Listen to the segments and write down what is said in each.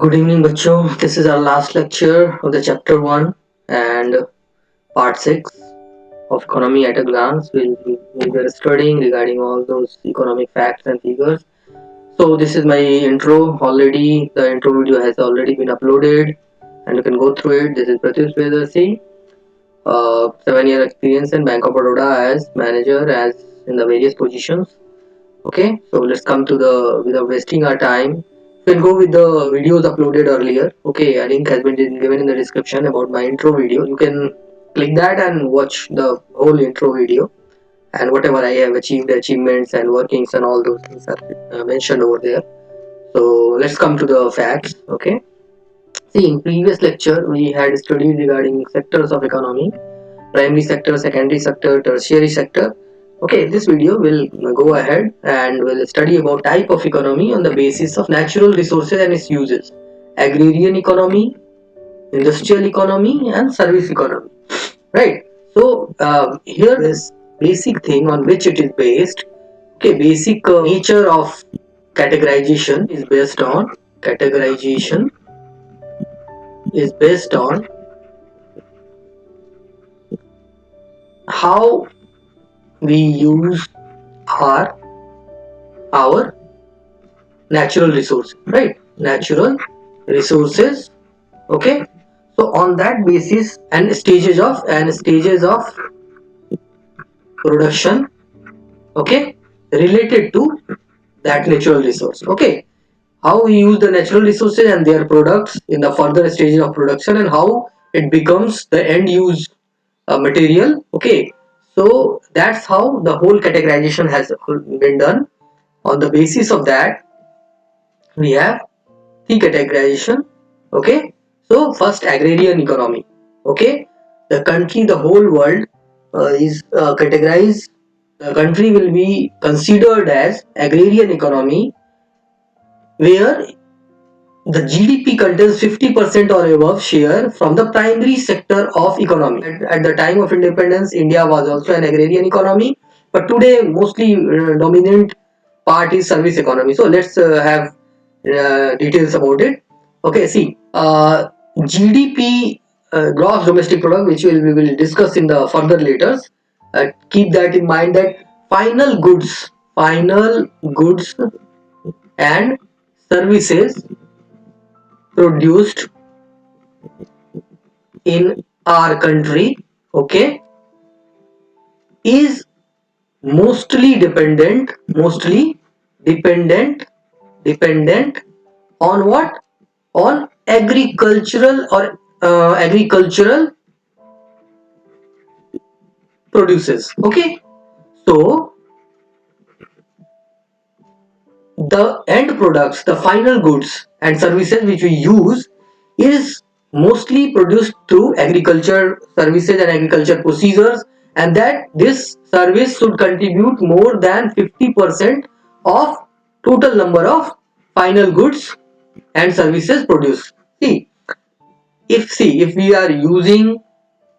Good evening, bachcho. This is our last lecture of the chapter 1 and part 6 of economy at a glance. We were studying regarding all those economic facts and figures. So this is my intro already. The intro video has already been uploaded and you can go through it. This is Pratyush Priyadarshi, 7-year experience in Bank of Baroda as manager as in the various positions. Okay, so let's come to the without wasting our time. You can go with the videos uploaded earlier. Okay, a link has been given in the description about my intro video. You can click that and watch the whole intro video and whatever I have achieved, achievements and workings and all those things are mentioned over there. So let's come to the facts. Okay, see, in previous lecture we had studied regarding sectors of economy: primary sector, secondary sector, tertiary sector. Okay, this video will go ahead and will study about type of economy on the basis of natural resources and its uses: agrarian economy, industrial economy, and service economy. Right. So here is basic thing on which it is based. Okay, basic nature of categorization is based on categorization is based on how we use our our natural resources, right? Natural resources. Okay, so on that basis and stages of production, okay, related to that natural resource. Okay, how we use the natural resources and their products in the further stages of production and how it becomes the end use material. Okay, so that's how the whole categorization has been done. On the basis of that we have the categorization. Okay, so first, agrarian economy. Okay, the country, the whole world is categorized. The country will be considered as agrarian economy, where the GDP contains 50% or above share from the primary sector of economy. At the time of independence, India was also an agrarian economy, but today mostly dominant part is service economy. So let's have details about it. Okay, see, GDP, gross domestic product, which we will discuss in the further later. Keep that in mind that final goods and services produced in our country, okay, is mostly dependent on what? On agricultural or agricultural produces. Okay, so the end products, the final goods and services which we use is mostly produced through agriculture services and agriculture procedures, and that this service should contribute more than 50% of total number of final goods and services produced. See, if we are using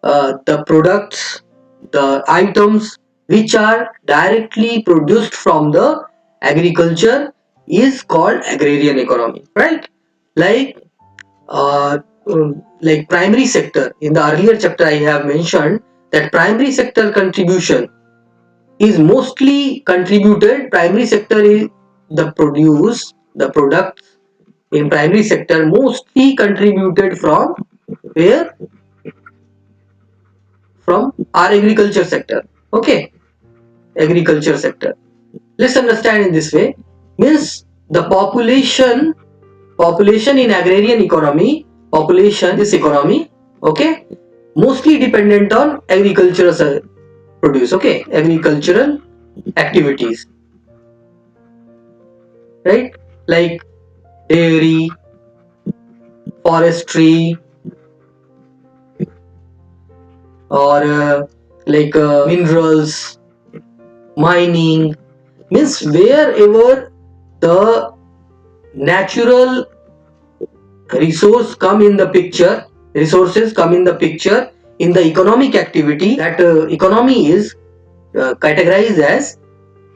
the products, the items which are directly produced from the agriculture is called agrarian economy, right? Like like primary sector. In the earlier chapter, I have mentioned that primary sector contribution is mostly contributed. Primary sector is the products in primary sector mostly contributed from where? From our agriculture sector. Okay, agriculture sector. Let's understand in this way. Means the population in agrarian economy, population this economy, okay, mostly dependent on agricultural produce. Okay, agricultural activities, right? Like dairy, forestry, or minerals, mining. Means wherever the natural resources come in the picture in the economic activity, that economy is categorized as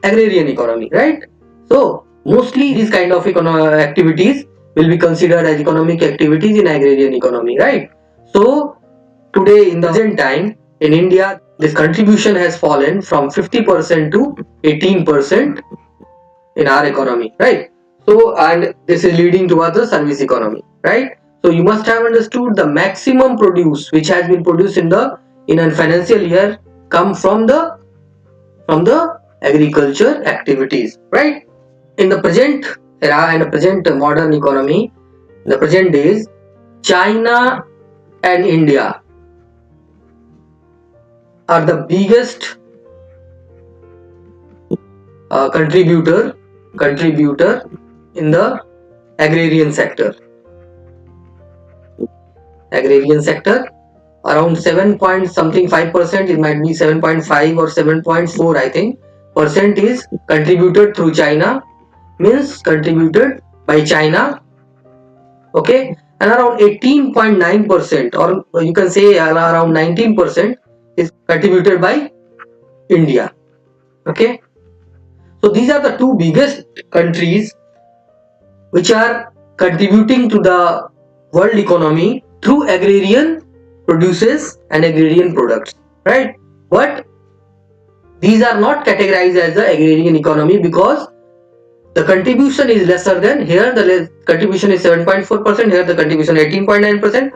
agrarian economy, right? So mostly these kind of activities will be considered as economic activities in agrarian economy, right? So today in the present time in India, this contribution has fallen from 50% to 18% in our economy, right? So, and this is leading towards the service economy, right? So you must have understood the maximum produce which has been produced in a financial year come from the agriculture activities, right? In the present era and the present modern economy, in the present days, China and India are the biggest contributor in the agrarian sector. Agrarian sector around 7 point something 5%, it might be 7.5 or 7.4, I think, percent is contributed through China, means contributed by China, okay, and around 18.9% or you can say around 19% is contributed by India, okay. So these are the two biggest countries which are contributing to the world economy through agrarian produces and agrarian products, right? But these are not categorized as the agrarian economy because the contribution is lesser than here. The contribution is 7.4%, here the contribution 18.9%.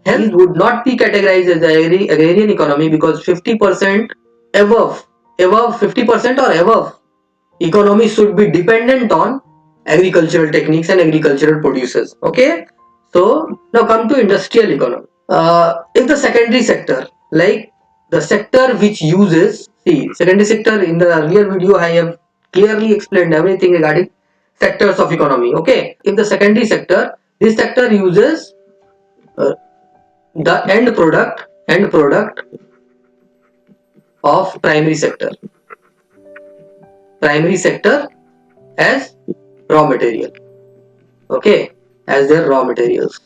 Hence would not be categorized as the agrarian economy because 50% above 50% or above economy should be dependent on agricultural techniques and agricultural producers, okay. So now come to industrial economy. If the secondary sector, like the sector which uses, see, secondary sector, in the earlier video I have clearly explained everything regarding sectors of economy, okay. If the secondary sector, this sector uses uh, the end product of primary sector as raw material, okay, as their raw materials,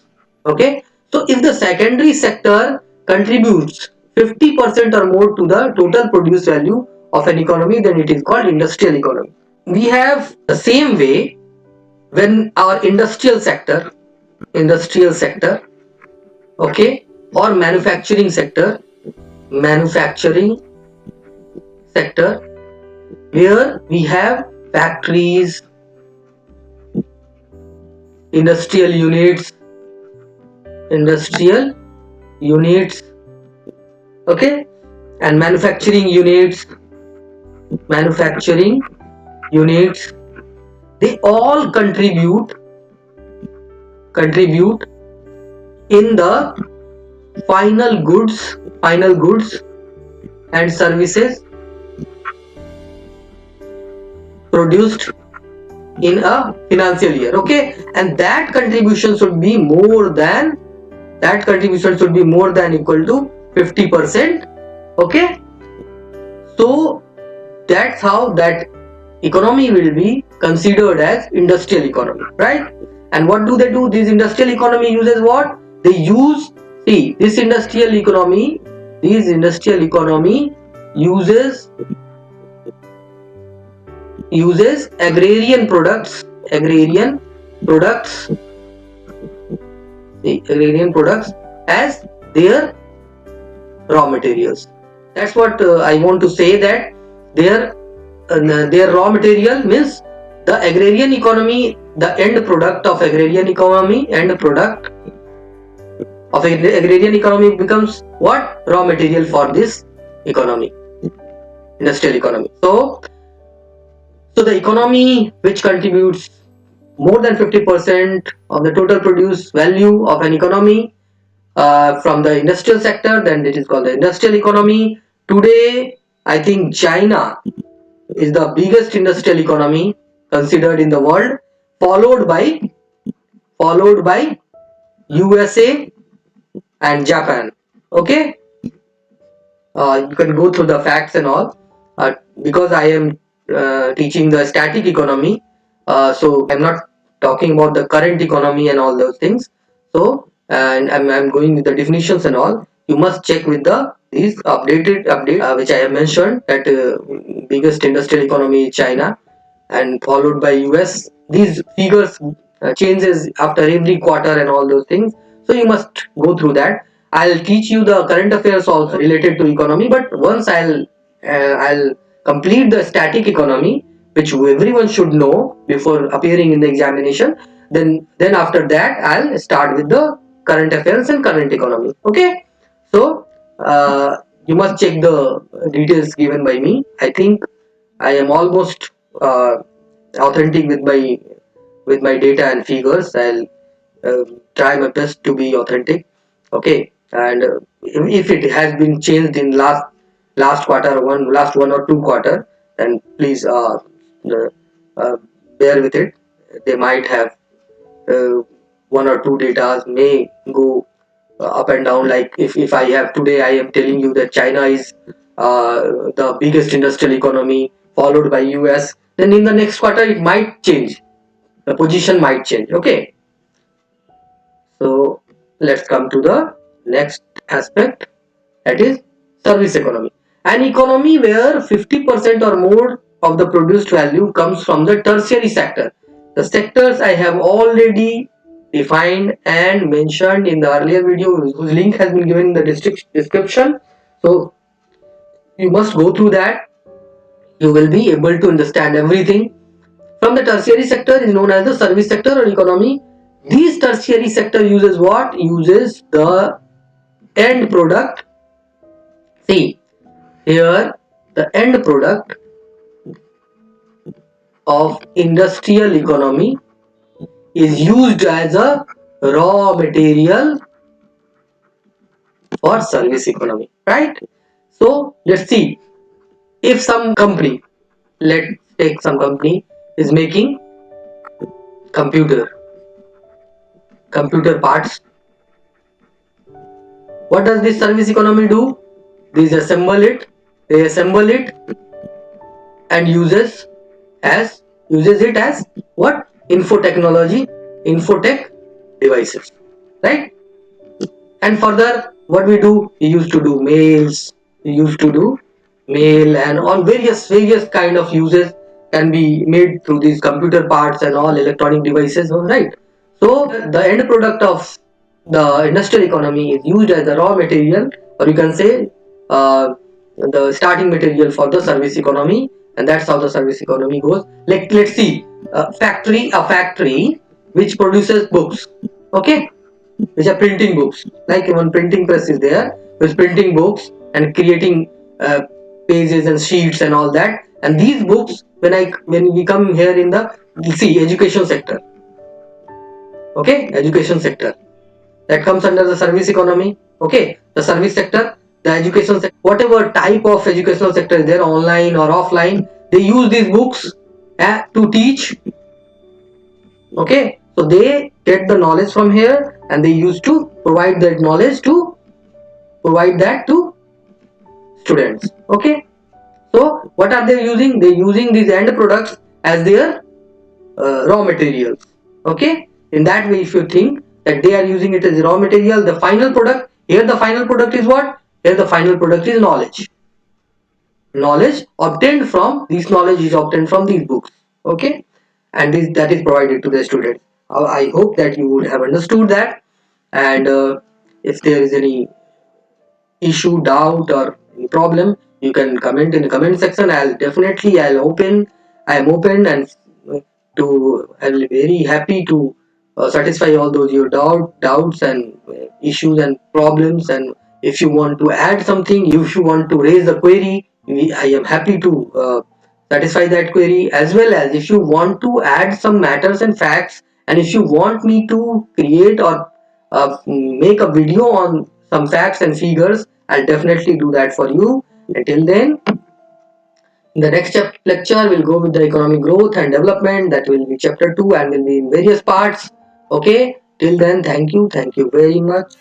okay. So if the secondary sector contributes 50% or more to the total produce value of an economy, then it is called industrial economy. We have the same way when our industrial sector, okay, or manufacturing sector, where we have factories, industrial units, industrial units, okay, and manufacturing units, they all contribute in the final goods and services produced in a financial year, okay, and that contribution should be more than equal to 50%, okay. So that's how that economy will be considered as industrial economy, right? And what do they do? This industrial economy uses what? They use, see, this industrial economy uses agrarian products, as their raw materials. That's what I want to say, that their raw material means the agrarian economy, the end product of agrarian economy, agrarian economy becomes what? Raw material for this economy, industrial economy. So the economy which contributes more than 50% of the total produce value of an economy from the industrial sector, then it is called the industrial economy. Today, I think China is the biggest industrial economy considered in the world, followed by USA and Japan. Okay, you can go through the facts and all. Because I am teaching the static economy, so I'm not talking about the current economy and all those things. So and I'm going with the definitions and all. You must check with these update which I have mentioned, that biggest industrial economy is China and followed by US. These figures changes after every quarter and all those things. So you must go through that. I'll teach you the current affairs also related to economy, but once I'll complete the static economy, which everyone should know before appearing in the examination. Then after that I'll start with the current affairs and current economy. Okay, so you must check the details given by me. I think I am almost uh, authentic with my data and figures. I'll try my best to be authentic. Okay, and if it has been changed in last quarter, last 1 or 2 quarter, then please uh, bear with it. They might have uh, 1 or 2 data may go up and down. Like if I have today, I am telling you that China is the biggest industrial economy, followed by US. Then in the next quarter, it might change. The position might change. Okay, so let's come to the next aspect, that is service economy. An economy where 50% or more of the produced value comes from the tertiary sector. The sectors I have already defined and mentioned in the earlier video, whose link has been given in the description. So you must go through that. You will be able to understand everything. From the tertiary sector is known as the service sector or economy. These tertiary sector uses what? Uses the end product. See, here the end product of industrial economy is used as a raw material for service economy, right? So let's see, if some company, let's take some company, is making computer parts. What does this service economy do? They assemble it and uses it as what? Infotech devices, right? And further, what we used to do mails, we used to do mail, and on various kind of uses can be made through these computer parts and all electronic devices, right? So the end product of the industrial economy is used as a raw material, or you can say the starting material for the service economy, and that's how the service economy goes. Like, let's see, a factory which produces books, okay, which are printing books. Like one printing press is there, who's printing books and creating pages and sheets and all that. And these books, when we come here in the, see, education sector, okay, education sector, that comes under the service economy. Okay, the service sector, the education sector, whatever type of educational sector is there, online or offline, they use these books to teach. Okay, so they get the knowledge from here and they used to provide that knowledge to provide that to students. Okay, so what are they using? They're using these end products as their raw materials. Okay, in that way, if you think that they are using it as raw material, the final product, here the final product is what? Here the final product is knowledge obtained from, this knowledge is obtained from these books. Okay, and that is provided to the students. I hope that you would have understood that. And if there is any issue, doubt, or any problem, you can comment in the comment section. I am open, and I'll be very happy to satisfy all those your doubts and issues and problems. And if you want to add something, if you want to raise a query, I am happy to satisfy that query, as well as if you want to add some matters and facts, and if you want me to create or make a video on some facts and figures, I'll definitely do that for you. Until then, in the next lecture, we'll go with the economic growth and development. That will be chapter 2 and will be in various parts. Okay, till then, thank you very much.